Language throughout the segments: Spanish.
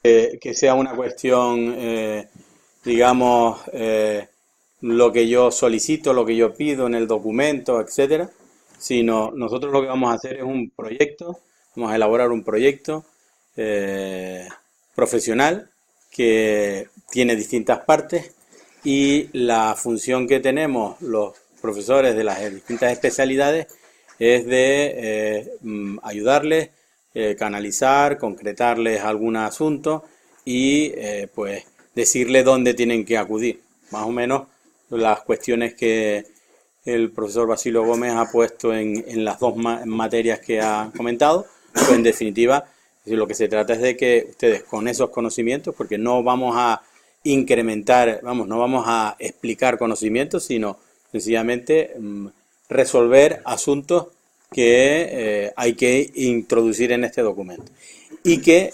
que sea una cuestión, digamos, lo que yo solicito, lo que yo pido en el documento, etcétera, sino nosotros lo que vamos a hacer es un proyecto, vamos a elaborar un proyecto eh, profesional que tiene distintas partes y la función que tenemos los profesores de las distintas especialidades es de ayudarles, canalizar, concretarles algún asunto y pues decirles dónde tienen que acudir. Más o menos las cuestiones que el profesor Basilio Gómez ha puesto en las dos materias que ha comentado, pues en definitiva lo que se trata es de que ustedes con esos conocimientos, porque no vamos a incrementar, vamos, no vamos a explicar conocimientos, sino sencillamente resolver asuntos que hay que introducir en este documento. Y que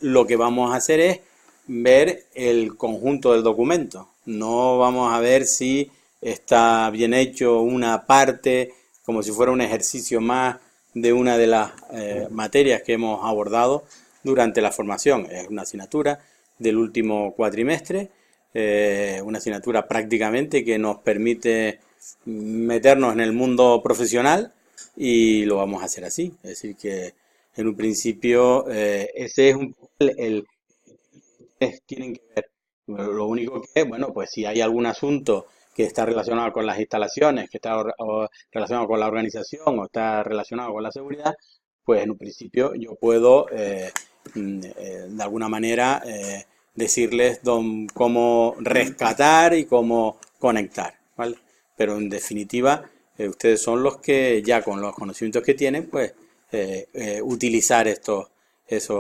lo que vamos a hacer es ver el conjunto del documento. No vamos a ver si está bien hecho una parte, como si fuera un ejercicio más de una de las materias que hemos abordado durante la formación. Es una asignatura del último cuatrimestre, una asignatura prácticamente que nos permite meternos en el mundo profesional y lo vamos a hacer así. Es decir, que en un principio ese es un poco tienen que ver. Lo único que, bueno, pues si hay algún asunto que está relacionado con las instalaciones, que está relacionado con la organización o está relacionado con la seguridad, pues en un principio yo puedo de alguna manera decirles cómo rescatar y cómo conectar, ¿vale? Pero en definitiva, ustedes son los que ya con los conocimientos que tienen, pues utilizar esas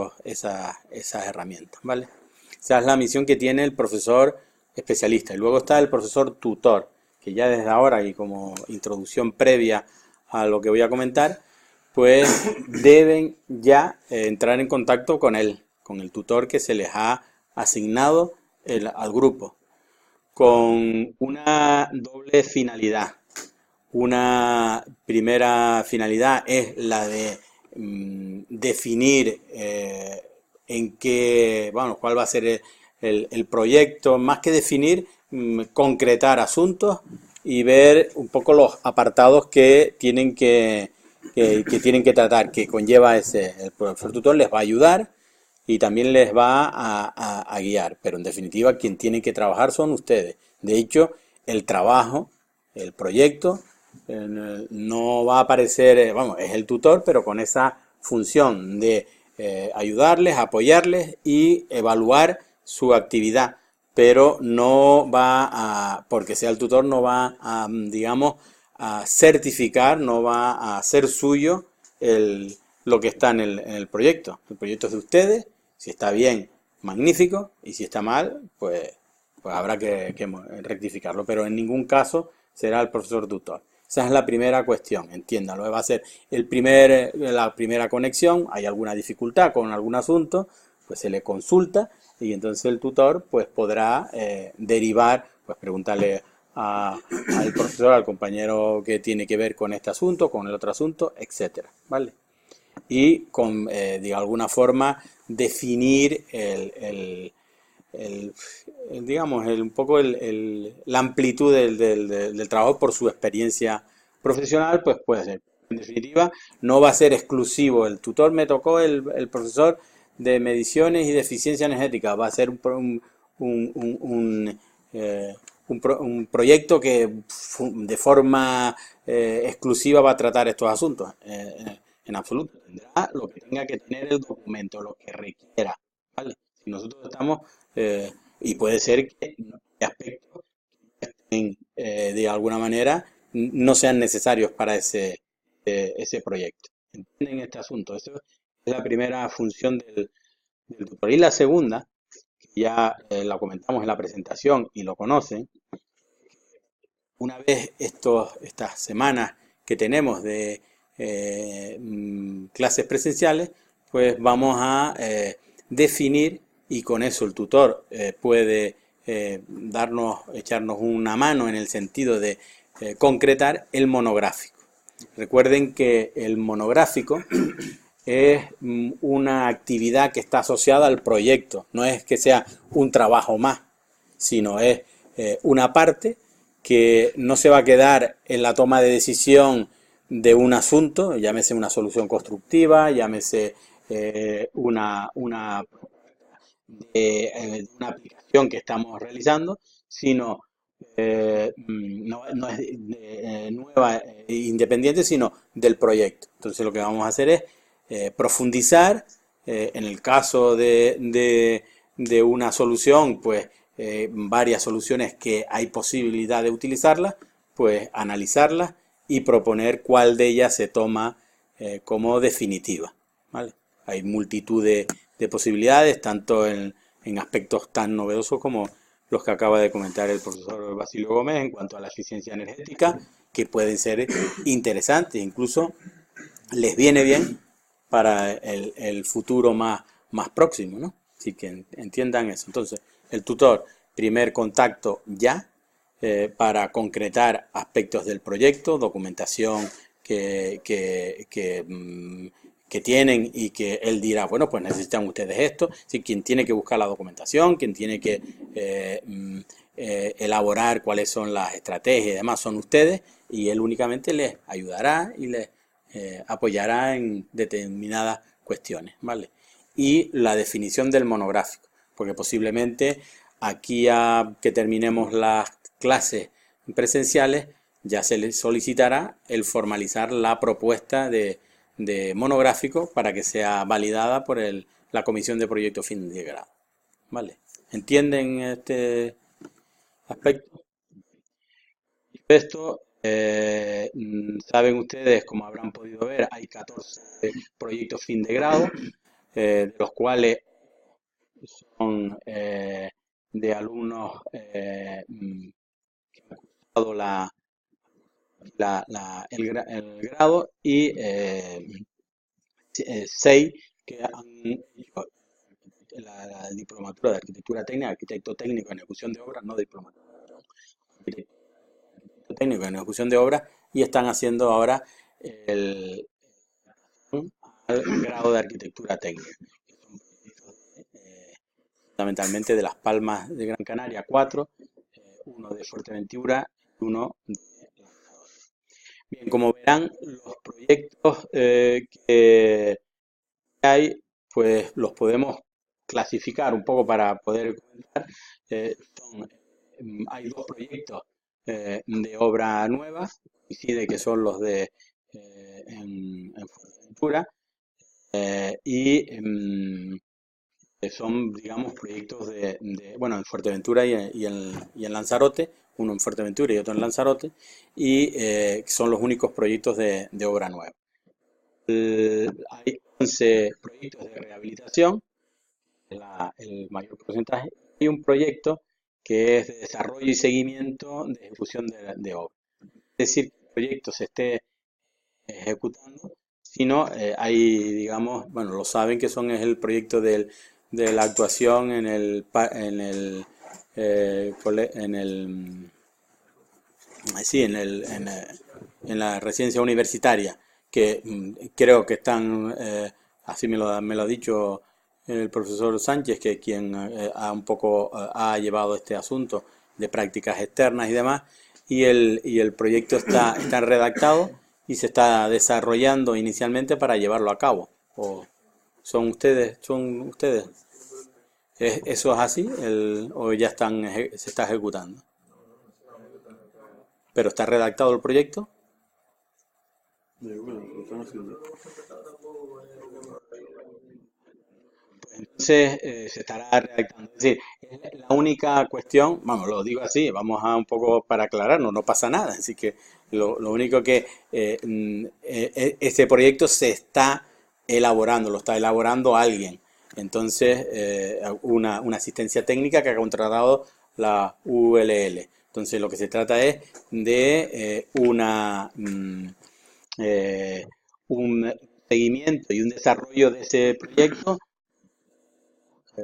herramientas, ¿vale? Esa es la misión que tiene el profesor especialista. Y luego está el profesor tutor, que ya desde ahora y como introducción previa a lo que voy a comentar, pues deben ya entrar en contacto con el tutor que se les ha asignado al grupo, con una doble finalidad. Una primera finalidad es la de definir en qué, bueno, cuál va a ser el proyecto, más que definir, concretar asuntos y ver un poco los apartados que tienen que tienen que tratar, que conlleva el profesor tutor les va a ayudar y también les va a guiar, pero en definitiva quien tiene que trabajar son ustedes. De hecho, el trabajo, el proyecto, no va a aparecer, vamos, es el tutor, pero con esa función de ayudarles, apoyarles y evaluar su actividad, pero no va a, porque sea el tutor, no va a, digamos, a certificar, no va a hacer suyo lo que está en el proyecto. El proyecto es de ustedes, si está bien, magnífico, y si está mal, pues habrá que rectificarlo, pero en ningún caso será el profesor tutor. Esa es la primera cuestión, entiéndalo, va a ser la primera conexión, hay alguna dificultad con algún asunto, pues se le consulta y entonces el tutor pues podrá derivar, pues preguntarle al profesor, al compañero que tiene que ver con este asunto, con el otro asunto, etcétera, ¿vale? Y de alguna forma definir digamos, un poco la amplitud del trabajo por su experiencia profesional, pues puede ser. En definitiva, no va a ser exclusivo. El tutor me tocó el profesor de mediciones y de eficiencia energética. Va a ser un proyecto que de forma exclusiva va a tratar estos asuntos. En absoluto. Tendrá lo que tenga que tener el documento, lo que requiera, ¿vale? Si nosotros estamos, y puede ser que aspectos de alguna manera no sean necesarios para ese proyecto. ¿Entienden este asunto? Eso es la primera función del tutor. Y la segunda, que ya la comentamos en la presentación y lo conocen, una vez estas semanas que tenemos de clases presenciales, pues vamos a definir y con eso el tutor puede echarnos una mano en el sentido de concretar el monográfico. Recuerden que el monográfico es una actividad que está asociada al proyecto, no es que sea un trabajo más, sino es una parte que no se va a quedar en la toma de decisión de un asunto, llámese una solución constructiva, llámese una aplicación que estamos realizando, sino no es nueva e independiente, sino del proyecto. Entonces lo que vamos a hacer es profundizar, en el caso de una solución, pues varias soluciones que hay posibilidad de utilizarlas, pues analizarlas y proponer cuál de ellas se toma como definitiva, ¿vale? Hay multitud de posibilidades, tanto en aspectos tan novedosos como los que acaba de comentar el profesor Basilio Gómez en cuanto a la eficiencia energética, que pueden ser interesantes, incluso les viene bien para el futuro más próximo, ¿no? Así que entiendan eso. Entonces, el tutor, primer contacto ya, para concretar aspectos del proyecto, documentación que tienen y que él dirá, bueno, pues necesitan ustedes esto. Sí, quien tiene que buscar la documentación, quien tiene que elaborar cuáles son las estrategias y demás son ustedes, y él únicamente les ayudará y les apoyará en determinadas cuestiones, ¿vale? Y la definición del monográfico, porque posiblemente aquí a que terminemos las clases presenciales ya se les solicitará el formalizar la propuesta de monográfico para que sea validada por la Comisión de Proyecto Fin de Grado, ¿vale? ¿Entienden este aspecto? Esto, saben ustedes, como habrán podido ver, hay 14 proyectos fin de grado, de los cuales son de alumnos que han cursado el grado y 6 que han hecho la diplomatura de arquitectura técnica, arquitecto técnico en ejecución de obras, no diplomatura, arquitecto técnico en ejecución de obras, y están haciendo ahora el al grado de arquitectura técnica, que son fundamentalmente de Las Palmas de Gran Canaria, 4, uno de Fuerteventura y uno de Lanzarote. Bien, como verán, los proyectos que hay, pues los podemos clasificar un poco para poder comentar. Hay dos proyectos de obra nueva, coincide que son los de en Fuerteventura, y son, digamos, proyectos bueno, en Fuerteventura y en Lanzarote, uno en Fuerteventura y otro en Lanzarote, y son los únicos proyectos de obra nueva. Hay 11 proyectos de rehabilitación, el mayor porcentaje, y un proyecto que es de desarrollo y seguimiento de ejecución de obra. Es decir, que el proyecto se esté ejecutando, sino hay, digamos, bueno, lo saben que es el proyecto de la actuación sí, en la residencia universitaria, que creo que están, así me lo ha dicho el profesor Sánchez, que quien un poco ha llevado este asunto de prácticas externas y demás, y el proyecto está redactado y se está desarrollando inicialmente para llevarlo a cabo. ¿O son ustedes? ¿Eso es así? ¿O ya se está ejecutando? ¿Pero está redactado el proyecto? Entonces se estará redactando. Es decir, es la única cuestión, vamos, lo digo así, vamos a un poco para aclararnos, no pasa nada. Así que lo único que este proyecto se está elaborando, lo está elaborando alguien. Entonces, una asistencia técnica que ha contratado la ULL. Entonces, lo que se trata es de un seguimiento y un desarrollo de ese proyecto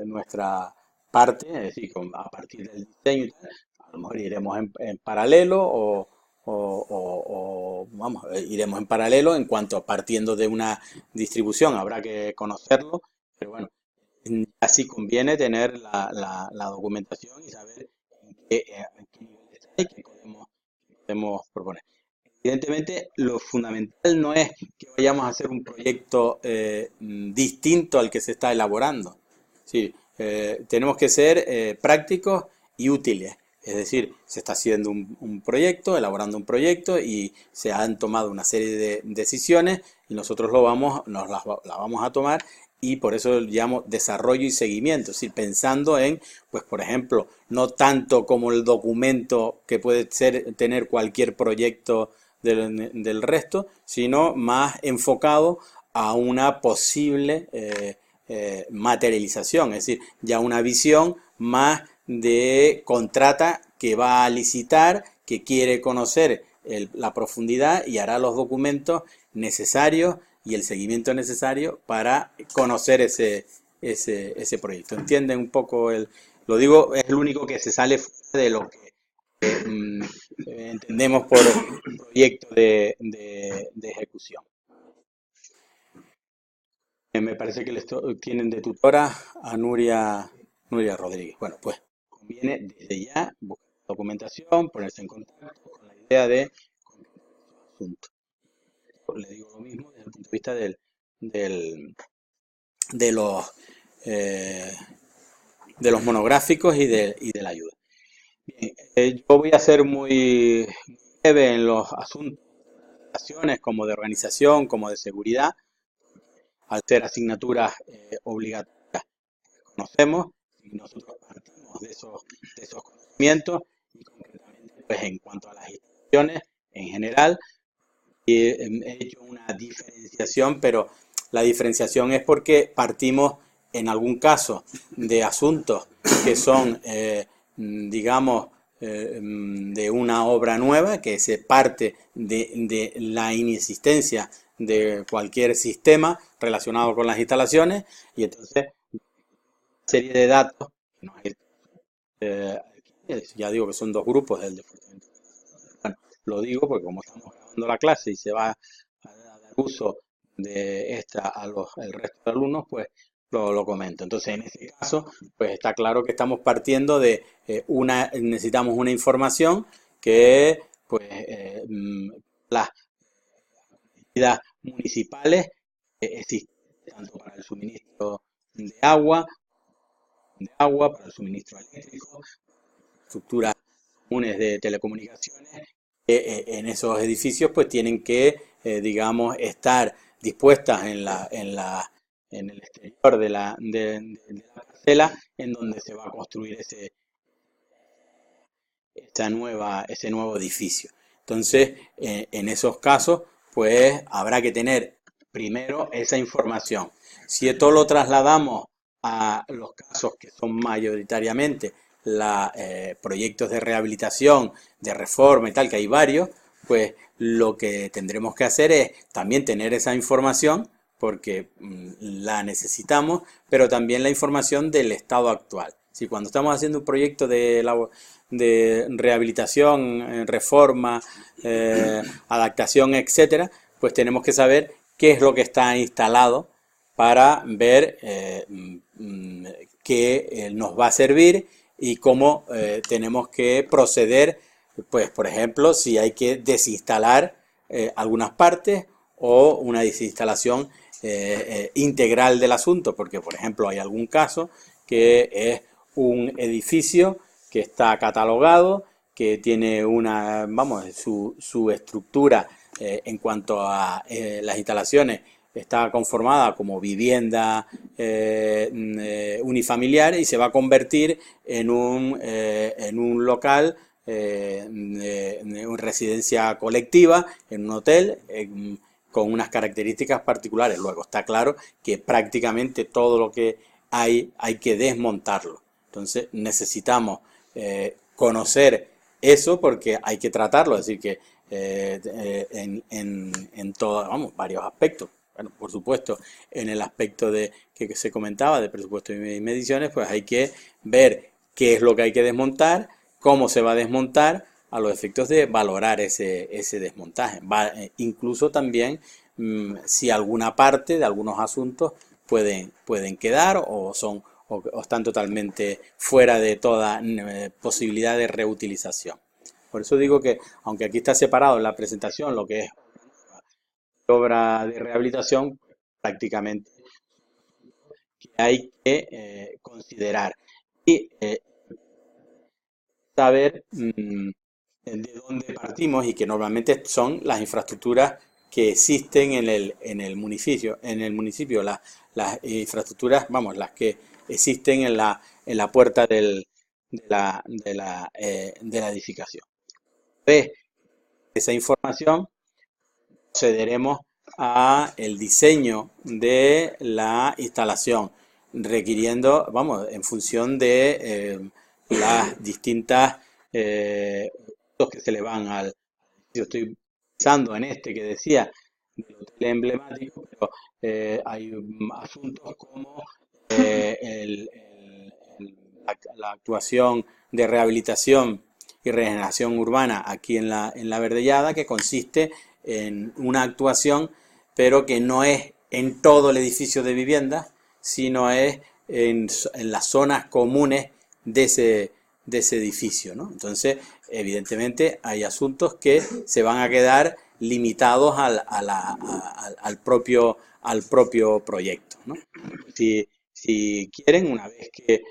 nuestra parte, es decir, a partir del diseño y tal, a lo mejor iremos en paralelo vamos, iremos en paralelo en cuanto a partiendo de una distribución, habrá que conocerlo, pero bueno, así conviene tener la documentación y saber en qué nivel está y qué podemos proponer. Evidentemente, lo fundamental no es que vayamos a hacer un proyecto distinto al que se está elaborando. Sí, tenemos que ser prácticos y útiles. Es decir, se está haciendo un proyecto, elaborando un proyecto y se han tomado una serie de decisiones y nosotros la vamos a tomar y por eso lo llamo desarrollo y seguimiento, es decir, pensando en, pues por ejemplo, no tanto como el documento que puede tener cualquier proyecto del resto, sino más enfocado a una posible materialización, es decir, ya una visión más de contrata que va a licitar, que quiere conocer la profundidad y hará los documentos necesarios y el seguimiento necesario para conocer ese proyecto. ¿Entienden un poco lo digo, es el único que se sale fuera de lo que entendemos por proyecto de ejecución. Me parece que tienen de tutora a Nuria Rodríguez. Bueno, pues conviene desde ya buscar documentación, ponerse en contacto con la idea de concretar su asunto. Le digo lo mismo desde el punto de vista de los eh, de los monográficos y de la ayuda. Bien, yo voy a ser muy breve en los asuntos como de organización, como de seguridad, al ser asignaturas obligatorias conocemos y nosotros partimos de esos conocimientos y concretamente pues en cuanto a las instituciones en general he hecho una diferenciación, pero la diferenciación es porque partimos en algún caso de asuntos que son digamos de una obra nueva, que se parte de la inexistencia de cualquier sistema relacionado con las instalaciones y entonces serie de datos, eh, ya digo que son dos grupos del departamento. Bueno, lo digo porque como estamos grabando la clase y se va a dar uso de esta el resto de alumnos, pues lo comento. Entonces, en ese caso, pues está claro que estamos partiendo de necesitamos una información que, pues, las entidades municipales existen tanto para el suministro para el suministro eléctrico, estructuras comunes de telecomunicaciones, en esos edificios pues tienen que, digamos, estar dispuestas en el exterior de la parcela en donde se va a construir ese nuevo edificio. Entonces, en esos casos, pues habrá que tener primero esa información. Si esto lo trasladamos a los casos que son mayoritariamente proyectos de rehabilitación, de reforma y tal, que hay varios, pues lo que tendremos que hacer es también tener esa información, porque la necesitamos, pero también la información del estado actual. Si cuando estamos haciendo un proyecto de rehabilitación, reforma, adaptación, etcétera, pues tenemos que saber qué es lo que está instalado para ver qué nos va a servir y cómo tenemos que proceder, pues por ejemplo, si hay que desinstalar algunas partes o una desinstalación integral del asunto, porque por ejemplo hay algún caso que es un edificio que está catalogado, que tiene su estructura en cuanto a las instalaciones está conformada como vivienda unifamiliar y se va a convertir en un local, una residencia colectiva, en un hotel, con unas características particulares. Luego está claro que prácticamente todo lo que hay que desmontarlo. Entonces necesitamos conocer eso porque hay que tratarlo, es decir que en todos, varios aspectos. Bueno, por supuesto, en el aspecto que se comentaba de presupuesto y mediciones, pues hay que ver qué es lo que hay que desmontar, cómo se va a desmontar, a los efectos de valorar ese desmontaje. Incluso también si alguna parte de algunos asuntos pueden quedar o están totalmente fuera de toda posibilidad de reutilización. Por eso digo que, aunque aquí está separado en la presentación lo que es obra de rehabilitación, prácticamente que hay que considerar y saber de dónde partimos, y que normalmente son las infraestructuras que existen en el municipio, las infraestructuras, vamos, las que existen en la puerta de la edificación. De esa información procederemos a el diseño de la instalación, requiriendo, vamos, en función de las distintas que se le van al. Yo estoy pensando en este que decía del hotel emblemático, pero hay asuntos como la actuación de rehabilitación y regeneración urbana aquí en la Verdellada, que consiste en una actuación, pero que no es en todo el edificio de viviendas, sino es en las zonas comunes de ese edificio, ¿no? Entonces, evidentemente, hay asuntos que se van a quedar limitados al propio proyecto, ¿no? Si quieren, una vez que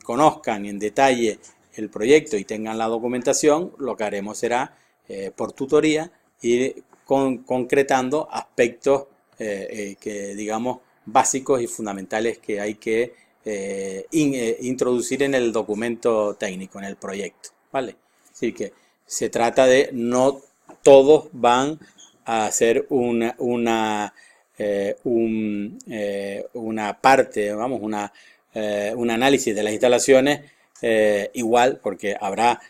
conozcan en detalle el proyecto y tengan la documentación, lo que haremos será, por tutoría, ir concretando aspectos que, digamos, básicos y fundamentales que hay que introducir en el documento técnico, en el proyecto, ¿vale? Es decir, que se trata de no todos van a hacer una parte, vamos, un análisis de las instalaciones igual, porque habrá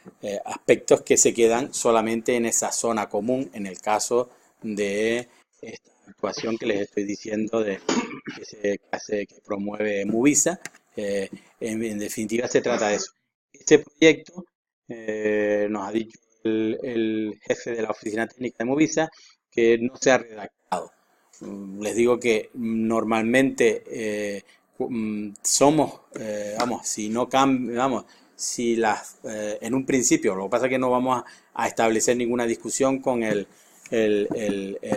aspectos que se quedan solamente en esa zona común, en el caso de esta actuación que les estoy diciendo que promueve Movisa. En definitiva, se trata de eso. Este proyecto nos ha dicho el jefe de la oficina técnica de Movisa que no se ha redactado. Les digo que normalmente somos, vamos, si no cambiamos, si en un principio, lo que pasa es que no vamos a establecer ninguna discusión con el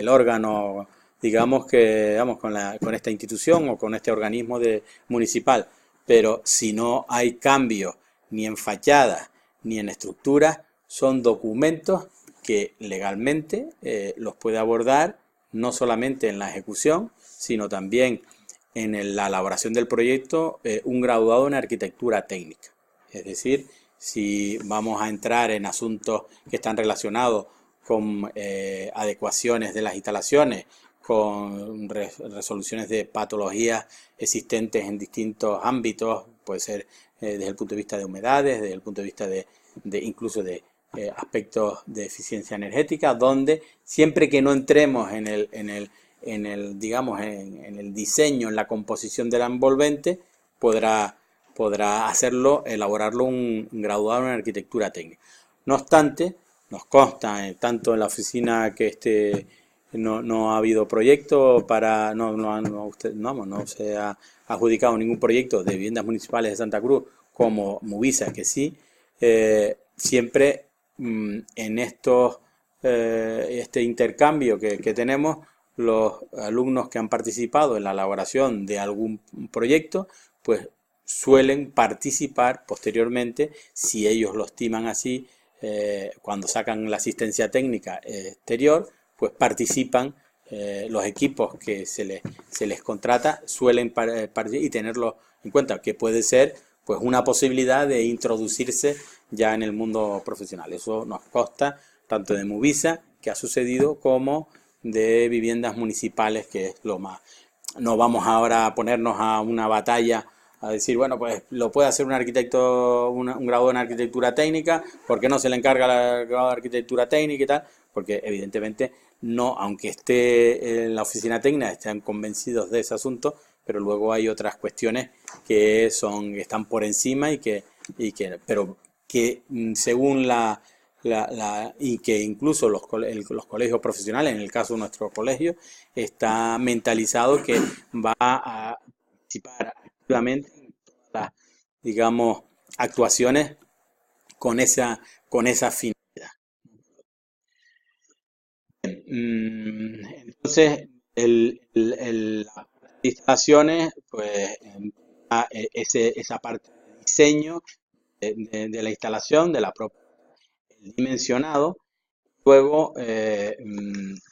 órgano, digamos que, vamos, con esta institución o con este organismo municipal, pero si no hay cambio ni en fachada ni en estructura, son documentos que legalmente los puede abordar no solamente en la ejecución, sino también en la elaboración del proyecto un graduado en arquitectura técnica. Es decir, si vamos a entrar en asuntos que están relacionados con adecuaciones de las instalaciones, con resoluciones de patologías existentes en distintos ámbitos, puede ser desde el punto de vista de humedades, desde el punto de vista incluso de aspectos de eficiencia energética, donde siempre que no entremos digamos, en el diseño, en la composición del envolvente, podrá elaborarlo un graduado en arquitectura técnica. No obstante, nos consta, tanto en la oficina que no ha habido proyecto no se ha adjudicado ningún proyecto de viviendas municipales de Santa Cruz, como Movisa, que sí, siempre en este intercambio que tenemos, los alumnos que han participado en la elaboración de algún proyecto, pues suelen participar posteriormente, si ellos lo estiman así, cuando sacan la asistencia técnica exterior, pues participan los equipos que se les contrata, suelen participar y tenerlo en cuenta, que puede ser pues una posibilidad de introducirse ya en el mundo profesional. Eso nos consta tanto de Movisa, que ha sucedido, como de viviendas municipales, que es lo más. No vamos ahora a ponernos a una batalla a decir, bueno, pues lo puede hacer un arquitecto, un graduado en arquitectura técnica, ¿por qué no se le encarga el grado de arquitectura técnica y tal? Porque evidentemente no, aunque esté en la oficina técnica, estén convencidos de ese asunto, pero luego hay otras cuestiones que están por encima pero que según y que incluso los colegios profesionales, en el caso de nuestro colegio, está mentalizado que va a participar activamente en todas las, digamos, actuaciones con esa finalidad. Entonces, la parte de instalaciones, pues, esa parte de diseño de la instalación, de la propia, el dimensionado. Luego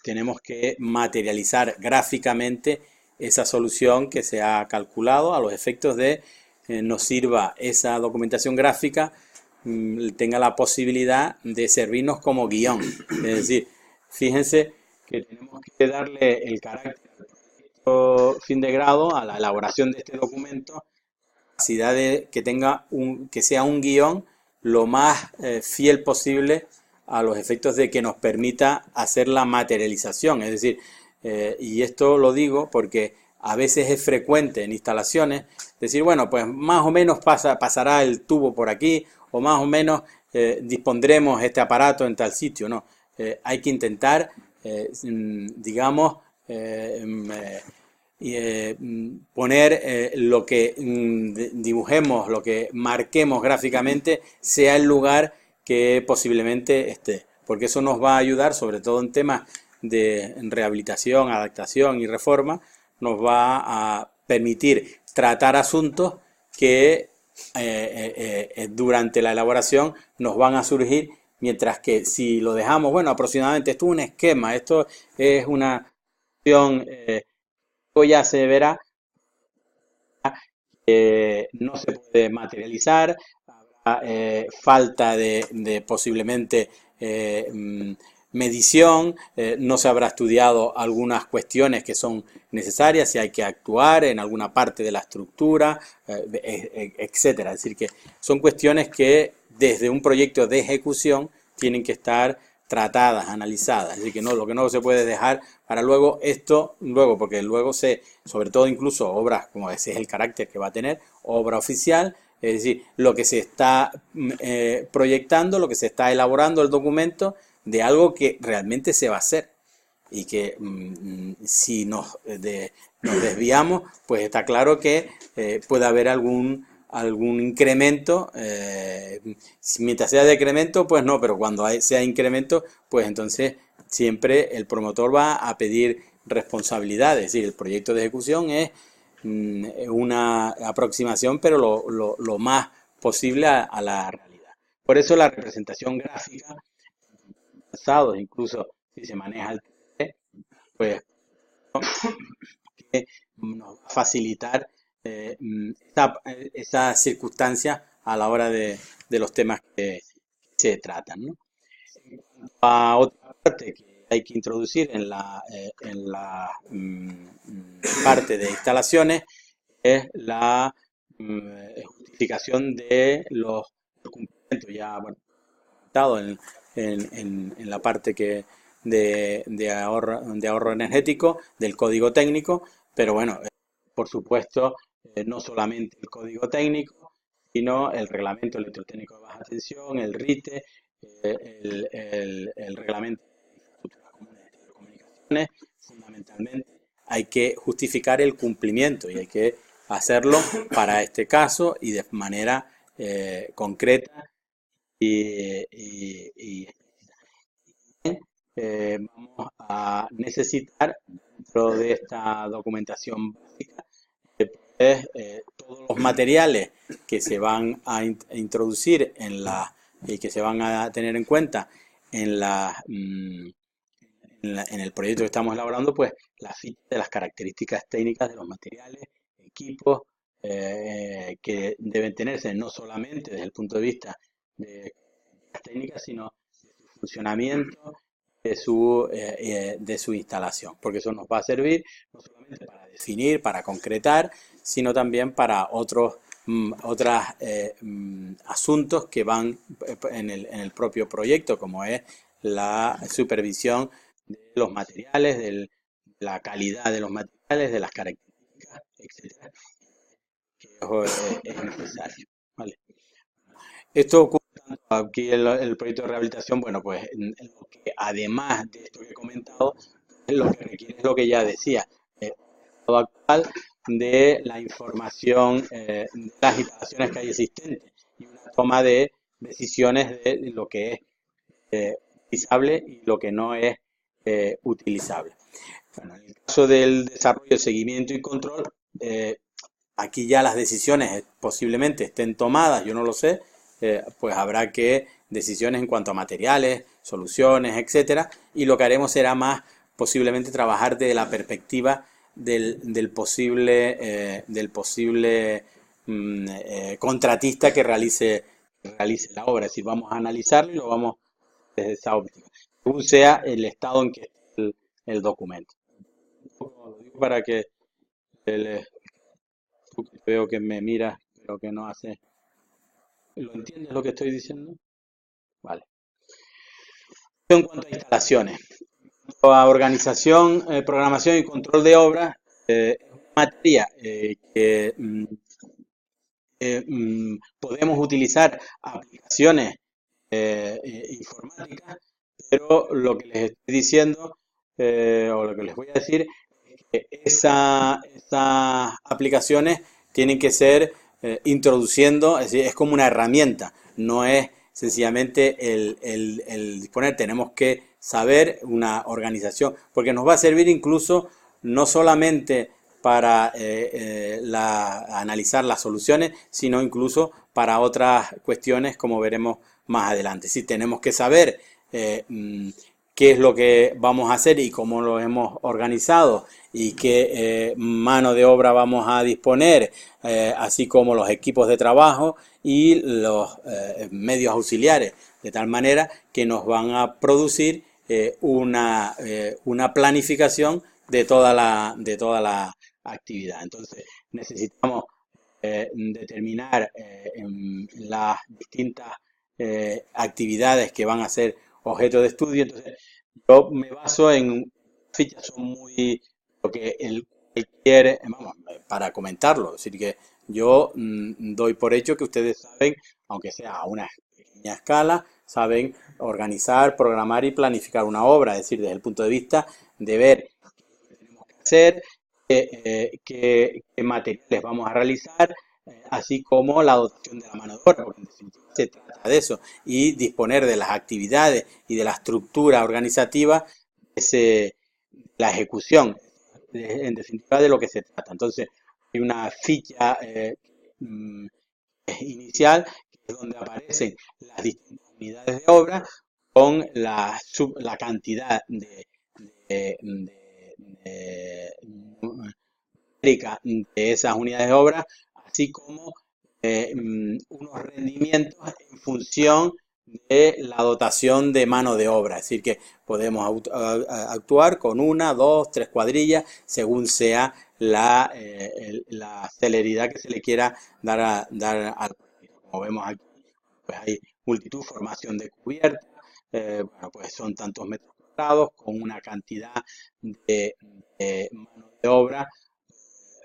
tenemos que materializar gráficamente esa solución que se ha calculado a los efectos de nos sirva esa documentación gráfica, tenga la posibilidad de servirnos como guión. Es decir, fíjense que tenemos que darle el carácter al proyecto fin de grado, a la elaboración de este documento, capacidad de que sea un guión lo más fiel posible a los efectos de que nos permita hacer la materialización. Es decir, y esto lo digo porque a veces es frecuente en instalaciones decir, bueno, pues más o menos pasará el tubo por aquí, o más o menos dispondremos este aparato en tal sitio. No, hay que intentar, digamos, poner lo que dibujemos, lo que marquemos gráficamente, sea el lugar que posiblemente esté, porque eso nos va a ayudar, sobre todo en temas de rehabilitación, adaptación y reforma, nos va a permitir tratar asuntos que durante la elaboración nos van a surgir, mientras que si lo dejamos, bueno, aproximadamente esto es un esquema, esto es una opción, ya se verá, no se puede materializar, habrá falta de posiblemente medición, no se habrá estudiado algunas cuestiones que son necesarias, si hay que actuar en alguna parte de la estructura, etcétera. Es decir, que son cuestiones que desde un proyecto de ejecución tienen que estar tratadas, analizadas. Así que no, lo que no se puede dejar para luego porque luego sobre todo incluso obras, como ese es el carácter que va a tener, obra oficial, es decir, lo que se está proyectando, lo que se está elaborando el documento de algo que realmente se va a hacer. Y que si nos desviamos, pues está claro que puede haber algún incremento, mientras sea decremento, pues no, pero cuando sea incremento, pues entonces siempre el promotor va a pedir responsabilidad. Es decir, el proyecto de ejecución es una aproximación, pero lo más posible a la realidad. Por eso la representación gráfica, pasados, incluso si se maneja el 3D, pues que nos va a facilitar esa circunstancia a la hora de los temas que se tratan, ¿no? A otra parte que hay que introducir en la parte de instalaciones es la justificación de los cumplimientos. Ya, bueno, estado en la parte de ahorro energético del código técnico, pero bueno, por supuesto, no solamente el código técnico, sino el reglamento electrotécnico de baja tensión, el RITE, el reglamento de infraestructuras comunes de telecomunicaciones. Fundamentalmente hay que justificar el cumplimiento y hay que hacerlo para este caso y de manera concreta y vamos a necesitar, dentro de esta documentación básica, pues, todos los materiales que se van a introducir y que se van a tener en cuenta en el proyecto que estamos elaborando, pues la ficha de las características técnicas de los materiales, equipos que deben tenerse no solamente desde el punto de vista de las técnicas, sino de su funcionamiento, de su instalación, porque eso nos va a servir no solamente para definir, para concretar, sino también para otros asuntos que van en el propio proyecto, como es la supervisión de los materiales, de la calidad de los materiales, de las características, etcétera, que es necesario. ¿Vale? Esto ocurre aquí el proyecto de rehabilitación, bueno, pues lo que además de esto que he comentado, lo que requiere es lo que ya decía, estado actual de la información, de las instalaciones que hay existentes y una toma de decisiones de lo que es utilizable y lo que no es utilizable. Bueno, en el caso del desarrollo, seguimiento y control, aquí ya las decisiones posiblemente estén tomadas, yo no lo sé, pues habrá que decisiones en cuanto a materiales, soluciones, etcétera, y lo que haremos será más posiblemente trabajar desde la perspectiva del posible contratista que realice la obra. Es decir, vamos a analizarlo y lo vamos desde esa óptica, según sea el estado en que esté el documento. Lo digo para que el, tú que veo que me miras, pero que no hace. ¿Lo entiendes lo que estoy diciendo? Vale. En cuanto a instalaciones, a organización, programación y control de obras, es una materia que podemos utilizar aplicaciones informáticas, pero lo que les estoy diciendo, o lo que les voy a decir, es que esas aplicaciones tienen que ser introduciendo, es decir, es como una herramienta, no es sencillamente el disponer, tenemos que saber una organización, porque nos va a servir incluso no solamente para analizar las soluciones, sino incluso para otras cuestiones, como veremos más adelante. Si tenemos que saber qué es lo que vamos a hacer y cómo lo hemos organizado y qué mano de obra vamos a disponer, así como los equipos de trabajo y los medios auxiliares, de tal manera que nos van a producir una planificación de toda la actividad. Entonces necesitamos determinar las distintas actividades que van a ser objeto de estudio. Entonces yo me baso en fichas, son muy lo que él quiere, vamos, para comentarlo. Es decir, que yo doy por hecho que ustedes saben, aunque sea a una pequeña escala, saben organizar, programar y planificar una obra. Es decir, desde el punto de vista de ver qué tenemos que hacer, qué materiales vamos a realizar, así como la dotación de la mano de obra, porque en definitiva se trata de eso, y disponer de las actividades y de la estructura organizativa de la ejecución, en definitiva de lo que se trata. Entonces, hay una ficha inicial, que es donde aparecen las distintas unidades de obra con la cantidad de, de, de esas unidades de obra, así como unos rendimientos en función de la dotación de mano de obra. Es decir, que podemos actuar con una, dos, tres cuadrillas, según sea la celeridad que se le quiera dar al proyecto. Como vemos aquí, pues hay multitud, formación de cubierta, bueno, pues son tantos metros cuadrados con una cantidad de mano de obra,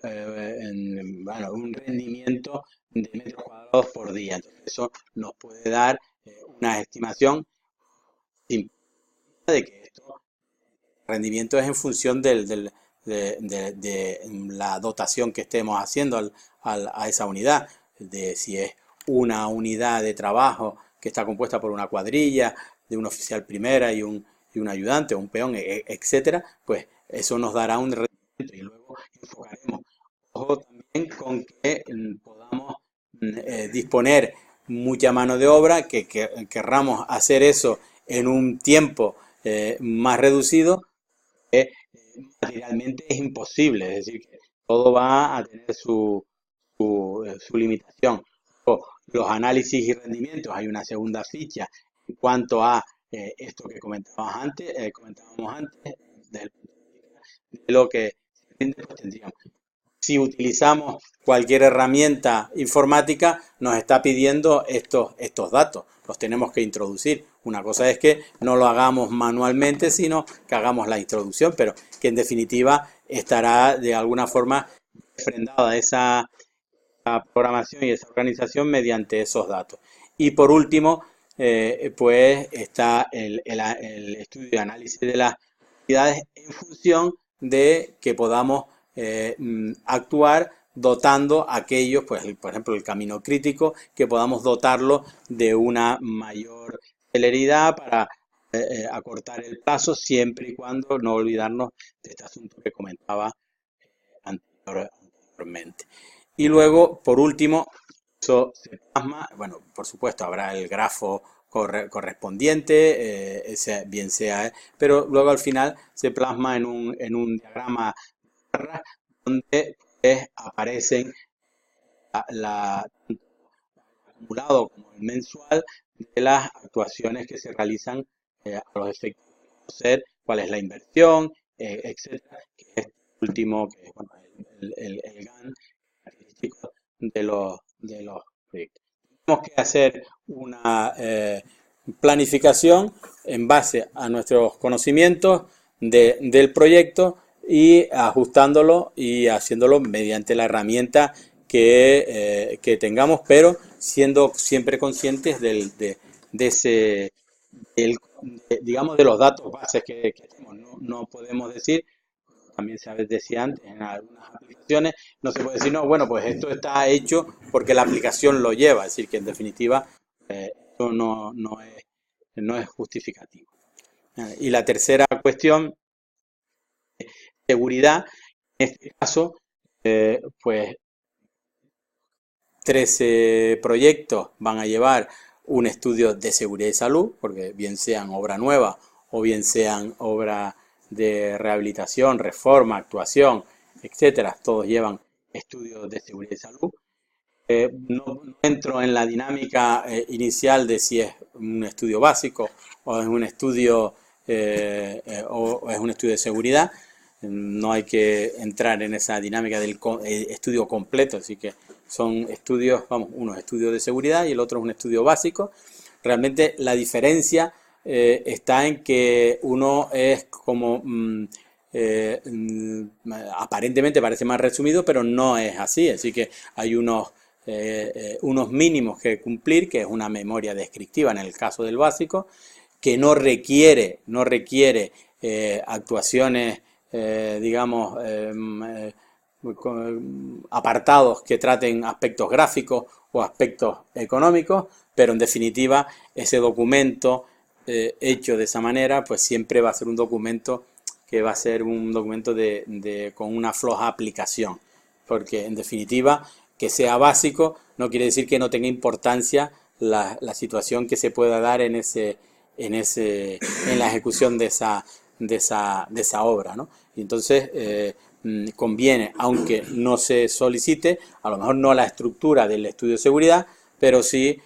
bueno, un rendimiento de metros cuadrados por día. Entonces eso nos puede dar una estimación de que esto rendimiento es en función de la dotación que estemos haciendo a esa unidad, de si es una unidad de trabajo que está compuesta por una cuadrilla, de un oficial primera y un ayudante, o un peón, etcétera, pues eso nos dará un rendimiento y luego enfocaremos. Ojo también con que podamos disponer mucha mano de obra, que querramos hacer eso en un tiempo más reducido, materialmente es imposible, es decir, que todo va a tener su limitación. Los análisis y rendimientos, hay una segunda ficha en cuanto a esto que comentábamos antes, de lo que pues tendríamos. Si utilizamos cualquier herramienta informática, nos está pidiendo estos datos, los tenemos que introducir. Una cosa es que no lo hagamos manualmente, sino que hagamos la introducción, pero que en definitiva estará de alguna forma refrendada esa programación y esa organización mediante esos datos. Y por último, pues está el estudio de análisis de las actividades en función de que podamos actuar dotando aquellos, pues por ejemplo el camino crítico, que podamos dotarlo de una mayor celeridad para acortar el plazo, siempre y cuando no olvidarnos de este asunto que comentaba anteriormente. Y luego, por último, eso se plasma, bueno, por supuesto habrá el grafo correspondiente, bien sea, pero luego al final se plasma en un diagrama donde pues, aparecen tanto el acumulado como el mensual de las actuaciones que se realizan a los efectos de conocer cuál es la inversión, etcétera, que es este último, que es bueno, el GAN característico de los proyectos. Tenemos que hacer una planificación en base a nuestros conocimientos del proyecto y ajustándolo y haciéndolo mediante la herramienta que tengamos, pero siendo siempre conscientes de ese, digamos, de los datos bases que tenemos. No podemos decir, también se decía antes, en algunas aplicaciones, no se puede decir, no, bueno, pues esto está hecho porque la aplicación lo lleva, es decir, que en definitiva esto no es justificativo. Y la tercera cuestión, seguridad, en este caso, pues 13 proyectos van a llevar un estudio de seguridad y salud, porque bien sean obra nueva o bien sean obra de rehabilitación, reforma, actuación, etcétera, todos llevan estudios de seguridad y salud. No entro en la dinámica inicial de si es un estudio básico o es un estudio o es un estudio de seguridad. No hay que entrar en esa dinámica del estudio completo, así que son estudios, vamos, uno es estudio de seguridad y el otro es un estudio básico. Realmente la diferencia está en que uno es como aparentemente parece más resumido, pero no es así, así que hay unos mínimos que cumplir, que es una memoria descriptiva en el caso del básico, que no requiere actuaciones, digamos, apartados que traten aspectos gráficos o aspectos económicos, pero en definitiva ese documento hecho de esa manera, pues siempre va a ser un documento que va a ser un documento con una floja aplicación, porque en definitiva que sea básico no quiere decir que no tenga importancia la situación que se pueda dar en la ejecución de esa obra, ¿no? Y entonces conviene, aunque no se solicite, a lo mejor no la estructura del estudio de seguridad, pero sí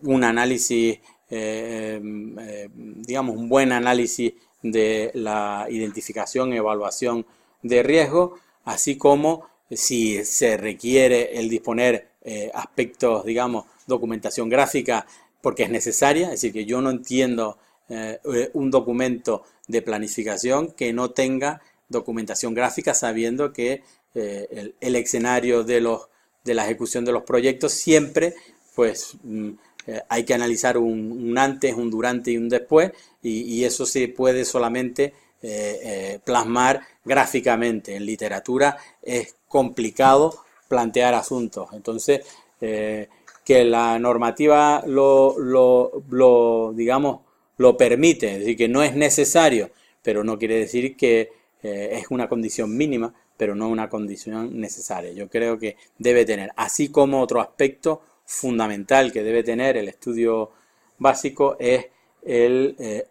un análisis, digamos, un buen análisis de la identificación y evaluación de riesgo, así como si se requiere el disponer aspectos, digamos, documentación gráfica porque es necesaria, es decir, que yo no entiendo un documento de planificación que no tenga documentación gráfica, sabiendo que el escenario de la ejecución de los proyectos siempre, pues hay que analizar un antes, un durante y un después, y eso se puede solamente plasmar gráficamente. En literatura es complicado plantear asuntos, entonces que la normativa digamos, lo permite, es decir, que no es necesario, pero no quiere decir que es una condición mínima, pero no una condición necesaria. Yo creo que debe tener, así como otro aspecto fundamental que debe tener el estudio básico es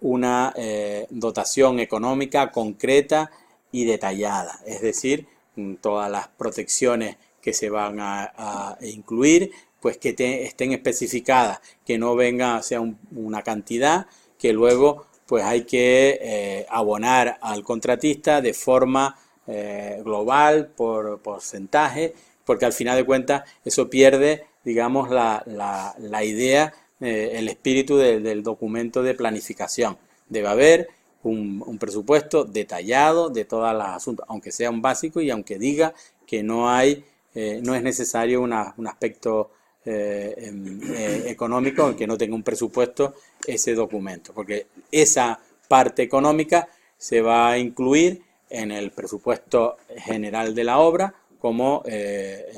una dotación económica concreta y detallada, es decir, todas las protecciones que se van a incluir, pues que estén especificadas, que no venga, sea una cantidad que luego pues hay que abonar al contratista de forma global, por porcentaje, porque al final de cuentas eso pierde, digamos, la idea, el espíritu del documento de planificación. Debe haber un presupuesto detallado de todos los asuntos, aunque sea un básico y aunque diga que no es necesario un aspecto económico, que no tenga un presupuesto ese documento, porque esa parte económica se va a incluir en el presupuesto general de la obra como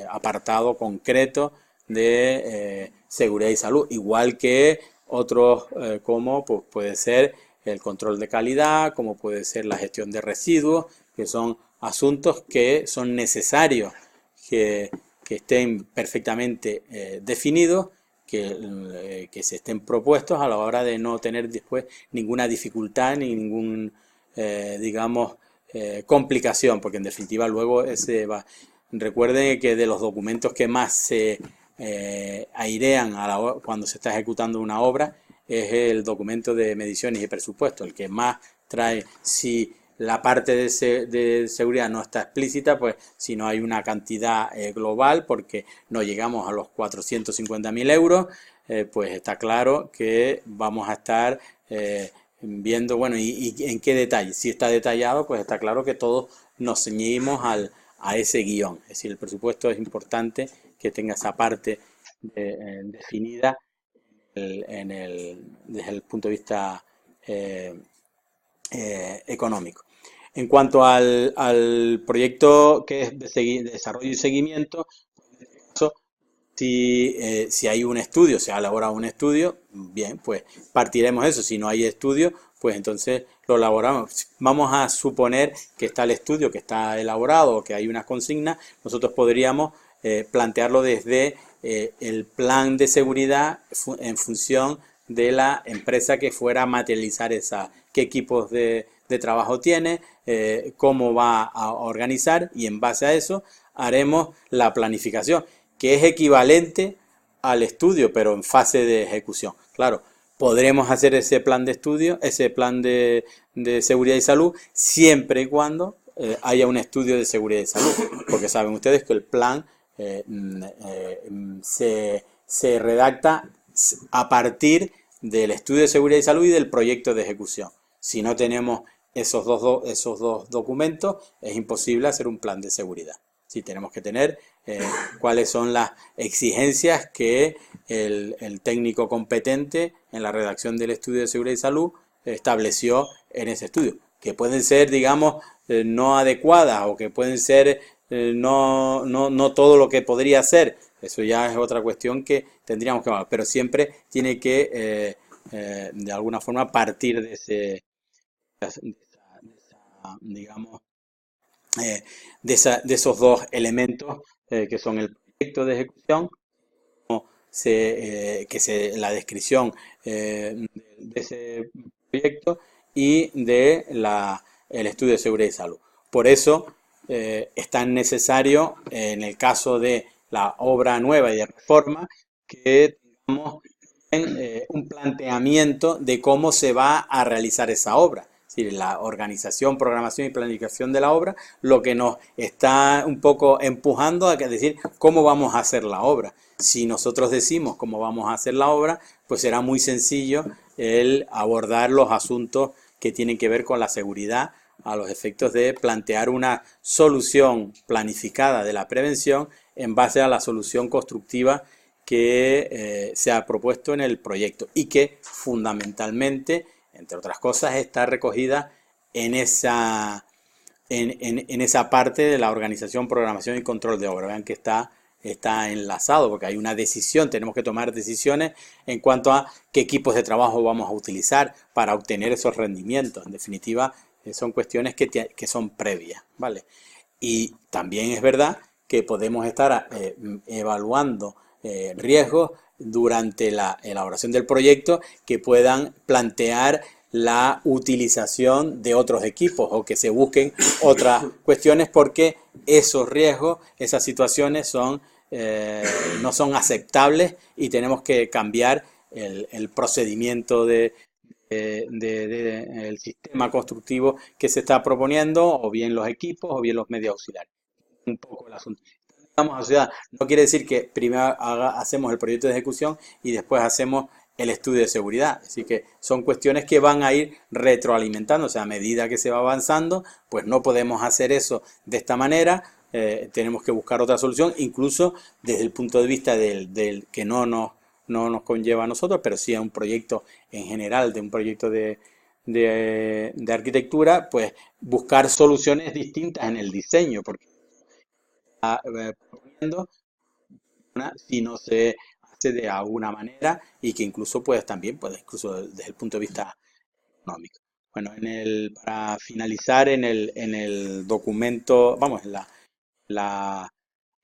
apartado concreto de seguridad y salud, igual que otros como pues, puede ser el control de calidad, como puede ser la gestión de residuos, que son asuntos que son necesarios que estén perfectamente definidos, que se estén propuestos a la hora de no tener después ninguna dificultad ni ningún, digamos, complicación, porque en definitiva luego ese va. Recuerden que de los documentos que más se airean cuando se está ejecutando una obra es el documento de mediciones y presupuesto, el que más trae. Si la parte de seguridad no está explícita, pues si no hay una cantidad global, porque no llegamos a los 450.000 euros, pues está claro que vamos a estar viendo, bueno, y en qué detalle. Si está detallado, pues está claro que todos nos ceñimos a ese guión. Es decir, el presupuesto es importante que tenga esa parte definida desde el punto de vista económico. En cuanto al proyecto que es de desarrollo y seguimiento, si hay un estudio, se ha elaborado un estudio, bien, pues partiremos eso. Si no hay estudio, pues entonces lo elaboramos. Vamos a suponer que está el estudio, que está elaborado, o que hay unas consignas. Nosotros podríamos plantearlo desde el plan de seguridad en función de la empresa que fuera a materializar qué equipos de trabajo tiene, cómo va a organizar, y en base a eso haremos la planificación, que es equivalente al estudio, pero en fase de ejecución. Claro, podremos hacer ese plan de estudio, ese plan de seguridad y salud, siempre y cuando haya un estudio de seguridad y salud, porque saben ustedes que el plan se redacta a partir del estudio de seguridad y salud y del proyecto de ejecución. Si no tenemos esos dos documentos, es imposible hacer un plan de seguridad. Sí, tenemos que tener cuáles son las exigencias que el técnico competente en la redacción del estudio de seguridad y salud estableció en ese estudio, que pueden ser, digamos, no adecuadas, o que pueden ser no todo lo que podría ser. Eso ya es otra cuestión que tendríamos que hablar, pero siempre tiene que de alguna forma partir digamos, de esos dos elementos que son el proyecto de ejecución, la descripción de ese proyecto, y de el estudio de seguridad y salud. Por eso es tan necesario, en el caso de la obra nueva y de reforma, que tengamos un planteamiento de cómo se va a realizar esa obra. Es decir, la organización, programación y planificación de la obra, lo que nos está un poco empujando a decir cómo vamos a hacer la obra. Si nosotros decimos cómo vamos a hacer la obra, pues será muy sencillo el abordar los asuntos que tienen que ver con la seguridad, a los efectos de plantear una solución planificada de la prevención en base a la solución constructiva que se ha propuesto en el proyecto, y que fundamentalmente, entre otras cosas, está recogida en esa parte de la organización, programación y control de obra. Vean que está enlazado, porque hay una decisión, tenemos que tomar decisiones en cuanto a qué equipos de trabajo vamos a utilizar para obtener esos rendimientos. En definitiva, son cuestiones que son previas, ¿vale? Y también es verdad que podemos estar evaluando riesgos durante la elaboración del proyecto que puedan plantear la utilización de otros equipos, o que se busquen otras cuestiones, porque esos riesgos, esas situaciones no son aceptables, y tenemos que cambiar el procedimiento del sistema constructivo que se está proponiendo, o bien los equipos o bien los medios auxiliares. Un poco el asunto. Vamos a ciudad. No quiere decir que primero hacemos el proyecto de ejecución y después hacemos el estudio de seguridad. Así que son cuestiones que van a ir retroalimentándose a medida que se va avanzando. Pues no podemos hacer eso de esta manera, tenemos que buscar otra solución, incluso desde el punto de vista del que no nos conlleva a nosotros, pero sí a un proyecto en general, de un proyecto de arquitectura, pues buscar soluciones distintas en el diseño, porque está proponiendo si no se hace de alguna manera y que incluso pues también, pues incluso desde el punto de vista económico. Bueno, para finalizar en el documento, vamos, la,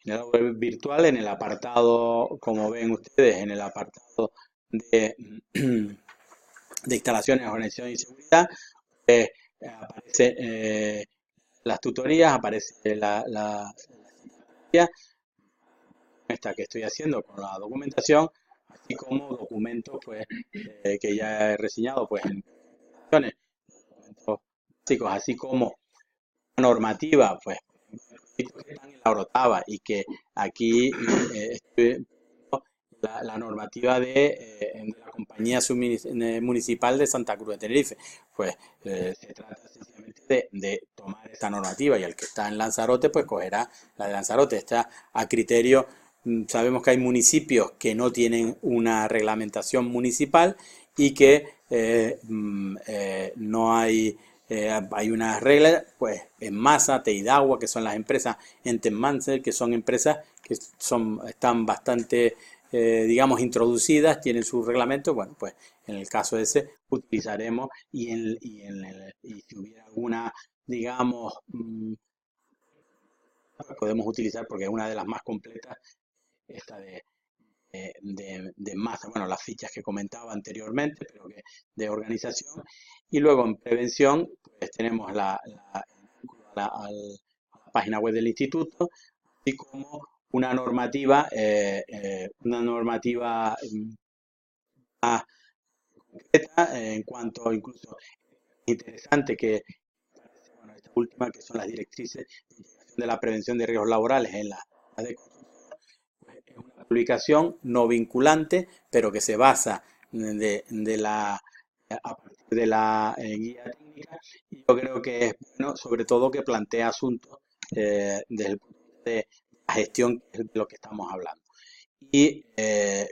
en el web virtual, en el apartado, como ven ustedes, en el apartado de, de instalaciones, organización y seguridad, aparece las tutorías, aparece guía, esta que estoy haciendo con la documentación, así como documentos pues que ya he reseñado pues en documentos básicos, así como normativa, pues que están en la Orotava y que aquí estoy la normativa de la compañía municipal de Santa Cruz de Tenerife. Pues se trata sencillamente de tomar esa normativa y el que está en Lanzarote pues cogerá la de Lanzarote. Está a criterio, sabemos que hay municipios que no tienen una reglamentación municipal y que no hay hay unas reglas, pues en Masa, Teidagua, que son las empresas, en Tenmansel, que son empresas que están bastante, digamos, introducidas, tienen sus reglamentos. Bueno, pues en el caso ese utilizaremos y si hubiera alguna, digamos, podemos utilizar porque es una de las más completas, esta de masa, bueno, las fichas que comentaba anteriormente, pero que de organización. Y luego en prevención, pues tenemos a la página web del instituto, así como una normativa más concreta en cuanto incluso interesante que bueno, esta última que son las directrices de la prevención de riesgos laborales en la de es una publicación no vinculante, pero que se basa a partir de la guía técnica, y yo creo que es bueno, sobre todo, que plantea asuntos desde el punto de vista de la gestión, que es de lo que estamos hablando. Y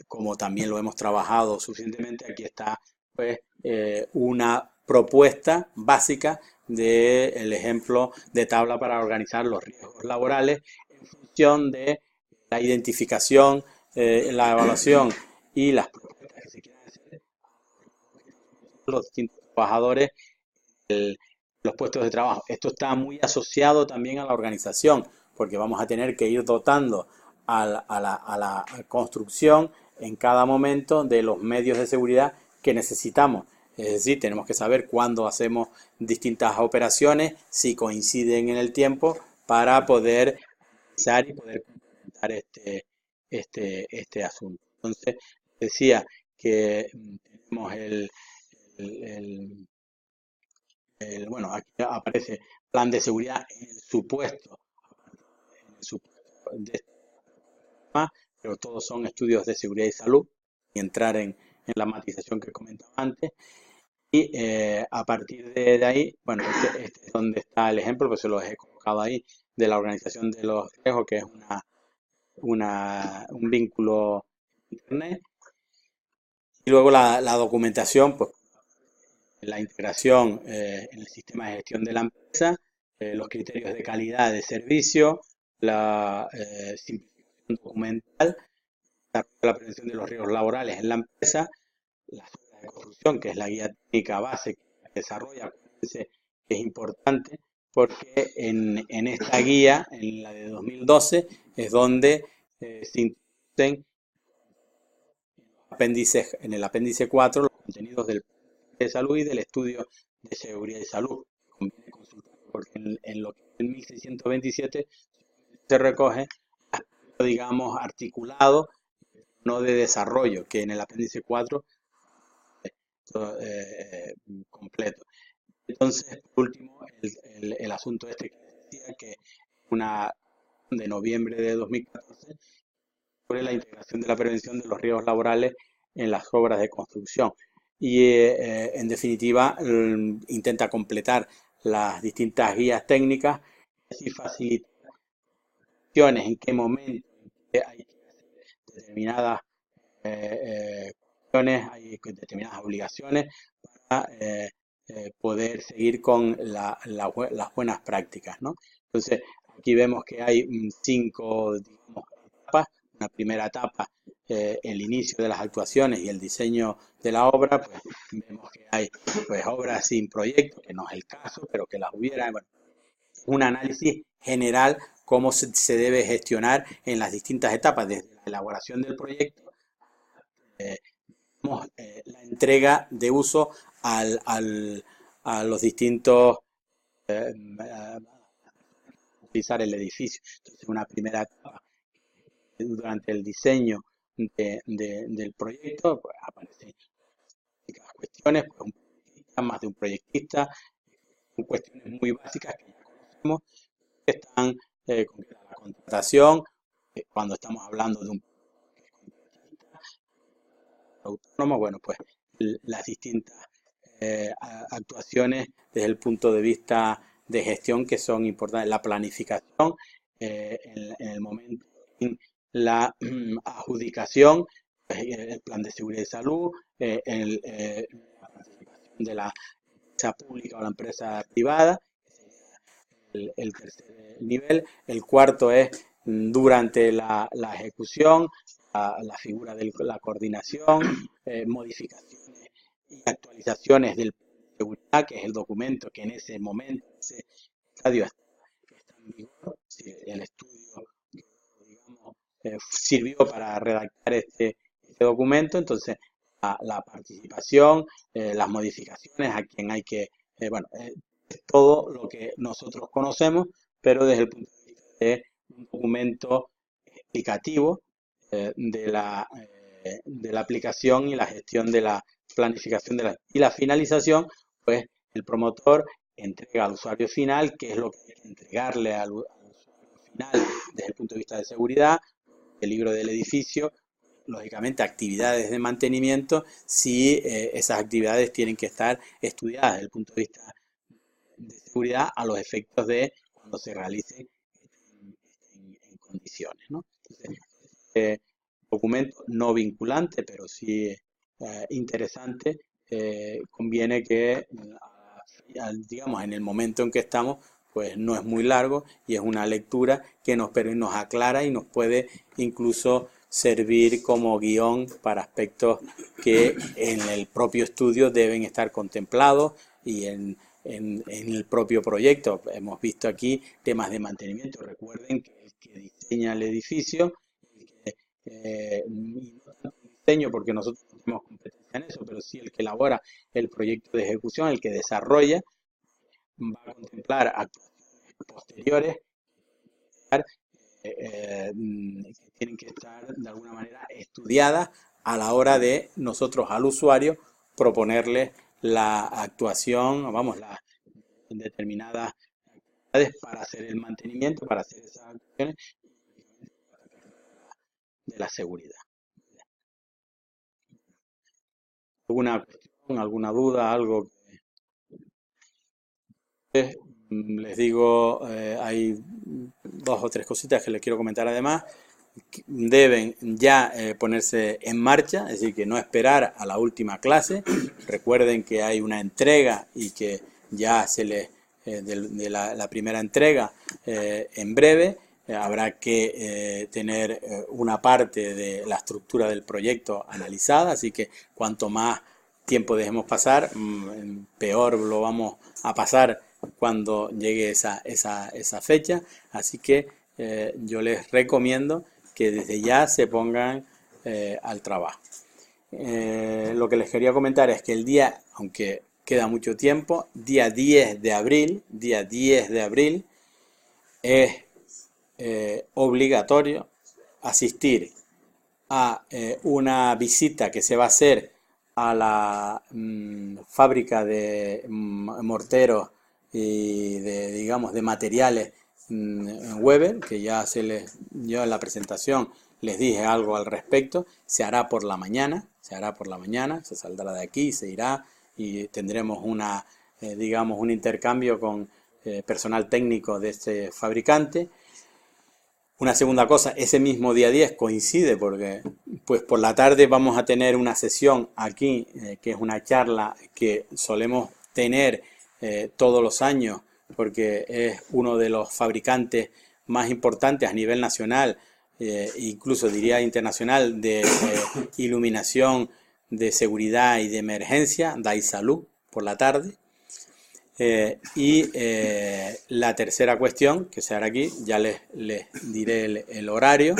como también lo hemos trabajado suficientemente, aquí está pues una propuesta básica del ejemplo de tabla para organizar los riesgos laborales en función de la identificación, la evaluación y las propuestas que se quieran hacer los distintos trabajadores, los puestos de trabajo. Esto está muy asociado también a la organización, porque vamos a tener que ir dotando a la construcción en cada momento de los medios de seguridad que necesitamos. Es decir, tenemos que saber cuándo hacemos distintas operaciones, si coinciden en el tiempo, para poder realizar y poder complementar este asunto. Entonces, decía que tenemos el- bueno, aquí aparece plan de seguridad en el supuesto de este tema, pero todos son estudios de seguridad y salud, y entrar en la matización que comentaba antes. Y a partir de ahí, bueno, este es donde está el ejemplo, pues se los he colocado ahí, de la organización de los riesgos, que es un vínculo internet. Y luego la documentación, pues la integración en el sistema de gestión de la empresa, los criterios de calidad de servicio, la simplificación documental, la prevención de los riesgos laborales en la empresa, las obras de construcción, que es la guía técnica base que desarrolla, acuérdense que es importante, porque en esta guía, en la de 2012, es donde se introducen en el apéndice 4 los contenidos del plan de salud y del estudio de seguridad y salud. Conviene consultar, porque en lo que es el 1627 se recoge aspectos, digamos, articulados, no de desarrollo, que en el apéndice 4 completo. Entonces, por último, el asunto este que decía, que una de noviembre de 2014 sobre la integración de la prevención de los riesgos laborales en las obras de construcción. Y en definitiva intenta completar las distintas guías técnicas y así facilitar en qué momento, en qué hay que hacer determinadas cuestiones, hay determinadas obligaciones para poder seguir con las buenas prácticas, ¿no? Entonces, aquí vemos que hay 5, digamos, etapas. Una primera etapa, el inicio de las actuaciones y el diseño de la obra, pues vemos que hay pues obras sin proyecto, que no es el caso, pero que las hubiera. Bueno, un análisis general cómo se debe gestionar en las distintas etapas, desde la elaboración del proyecto, eh, la entrega de uso a los distintos utilizar el edificio. Entonces, una primera etapa durante el diseño del proyecto, pues aparecen las cuestiones, pues un proyectista, más de un proyectista, son cuestiones muy básicas que ya conocemos, que están con la contratación, cuando estamos hablando de un autónomo, bueno, pues las distintas actuaciones desde el punto de vista de gestión que son importantes. La planificación, en el momento en la adjudicación, el plan de seguridad y salud, la participación de la empresa pública o la empresa privada, el tercer nivel. El cuarto es durante la ejecución, la figura de la coordinación, modificaciones y actualizaciones del plan de seguridad, que es el documento que en ese momento, en ese estadio está en vigor. Si el estudio, digamos, sirvió para redactar este documento, entonces la participación, las modificaciones a quien hay que, bueno, todo lo que nosotros conocemos, pero desde el punto de vista de un documento explicativo de la aplicación y la gestión de la planificación y la finalización, pues el promotor entrega al usuario final qué es lo que hay que entregarle al usuario final desde el punto de vista de seguridad, el libro del edificio, lógicamente actividades de mantenimiento, si esas actividades tienen que estar estudiadas desde el punto de vista de seguridad a los efectos de cuando se realice en condiciones, ¿no? Entonces, documento no vinculante, pero sí interesante, conviene que, digamos, en el momento en que estamos, pues no es muy largo y es una lectura que nos aclara y nos puede incluso servir como guión para aspectos que en el propio estudio deben estar contemplados y en el propio proyecto. Hemos visto aquí temas de mantenimiento. Recuerden que el que diseña el edificio, y no tanto el diseño, porque nosotros no tenemos competencia en eso, pero sí el que elabora el proyecto de ejecución, el que desarrolla, va a contemplar actuaciones posteriores que tienen que estar de alguna manera estudiadas a la hora de nosotros al usuario proponerle la actuación, vamos, las determinadas actividades para hacer el mantenimiento, para hacer esas actuaciones de la seguridad. ¿Alguna cuestión, alguna duda, algo que les digo? Hay 2 o 3 cositas que les quiero comentar además. Deben ya ponerse en marcha, es decir, que no esperar a la última clase. Recuerden que hay una entrega y que ya se les de la primera entrega en breve. Habrá que tener una parte de la estructura del proyecto analizada, así que cuanto más tiempo dejemos pasar, peor lo vamos a pasar cuando llegue esa fecha. Así que yo les recomiendo que desde ya se pongan al trabajo. Lo que les quería comentar es que el día, aunque queda mucho tiempo, día 10 de abril es obligatorio asistir a una visita que se va a hacer a la fábrica de morteros y digamos, de materiales Weber, que yo en la presentación les dije algo al respecto. Se hará por la mañana, se saldrá de aquí, se irá y tendremos digamos, un intercambio con personal técnico de este fabricante. Una segunda cosa, ese mismo día 10 coincide porque pues por la tarde vamos a tener una sesión aquí, que es una charla que solemos tener todos los años porque es uno de los fabricantes más importantes a nivel nacional, incluso diría internacional, de iluminación, de seguridad y de emergencia, Daisalú, por la tarde. La tercera cuestión, que se hará aquí, ya les diré el horario.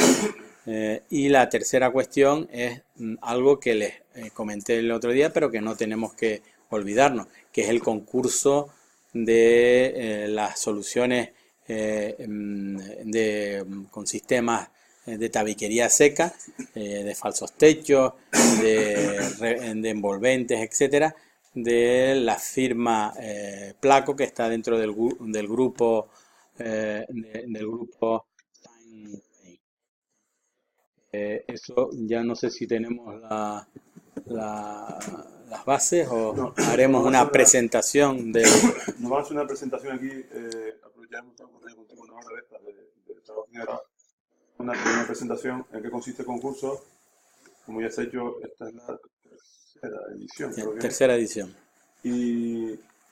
Y la tercera cuestión es algo que les comenté el otro día, pero que no tenemos que olvidarnos, que es el concurso de las soluciones con sistemas de tabiquería seca, de falsos techos, de envolventes, etcétera, de la firma Placo, que está dentro del grupo eso ya no sé si tenemos las bases o No, haremos una presentación de... nos van a hacer una presentación aquí, aprovecharemos contigo una hora de esta de trabajo general, una presentación en qué consiste el concurso. Como ya se ha hecho, esta es la tercera edición, creo que es. Tercera edición. Y,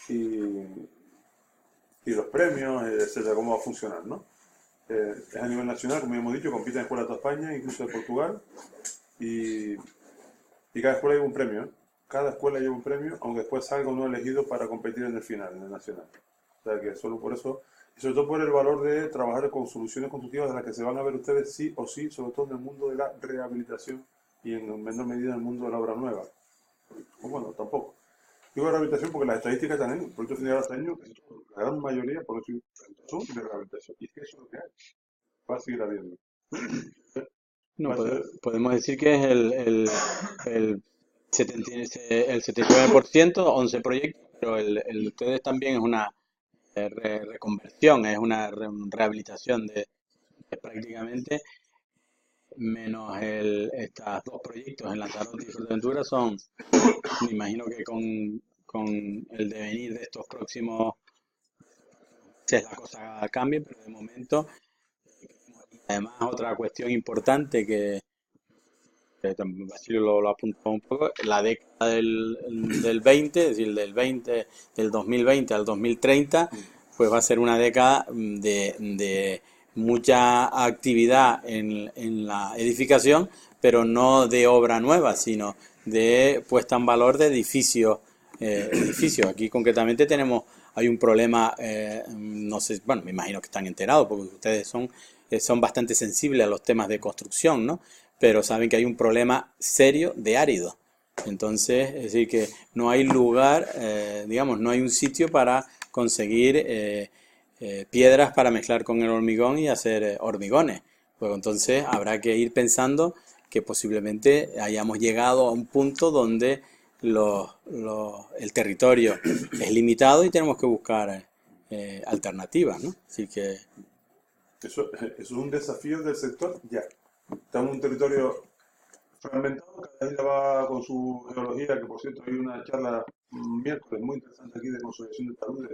y, y los premios, etcétera, cómo va a funcionar, ¿no? Es a nivel nacional, como ya hemos dicho, compiten escuelas de toda España, incluso de Portugal, y, y cada escuela lleva un premio, ¿eh? Cada escuela lleva un premio, aunque después salga uno elegido para competir en el final, en el nacional. O sea que solo por eso, y sobre todo por el valor de trabajar con soluciones constructivas de las que se van a ver ustedes sí o sí, sobre todo en el mundo de la rehabilitación y en menor medida en el mundo de la obra nueva. O bueno, tampoco. Digo de rehabilitación porque las estadísticas también, el proyecto general este año, la gran mayoría, por decir, son de rehabilitación. Y es que eso es lo que hay. Va a seguir habiendo. No, Va a ser, podemos decir que es el 70 el 79%, 11 proyectos, pero el de ustedes también es una reconversión, es una rehabilitación de prácticamente, menos estos dos proyectos en Lanzarote y Fuerteventura son, me imagino que con el devenir de estos próximos meses la cosa cambie, pero de momento, además otra cuestión importante que también Basilio lo apuntó un poco, la década del 20, es decir, del 2020 al 2030, pues va a ser una década de mucha actividad en la edificación, pero no de obra nueva, sino de puesta en valor de edificios. Aquí concretamente hay un problema, no sé, bueno, me imagino que están enterados, porque ustedes son bastante sensibles a los temas de construcción, ¿no? Pero saben que hay un problema serio de árido. Entonces, es decir, que no hay lugar, digamos, no hay un sitio para conseguir piedras para mezclar con el hormigón y hacer hormigones. Pues entonces habrá que ir pensando que posiblemente hayamos llegado a un punto donde el territorio es limitado y tenemos que buscar alternativas, ¿no? Así que eso es un desafío del sector ya. Estamos en un territorio fragmentado, cada isla va con su geología, que por cierto hay una charla miércoles muy interesante aquí de consolidación de taludes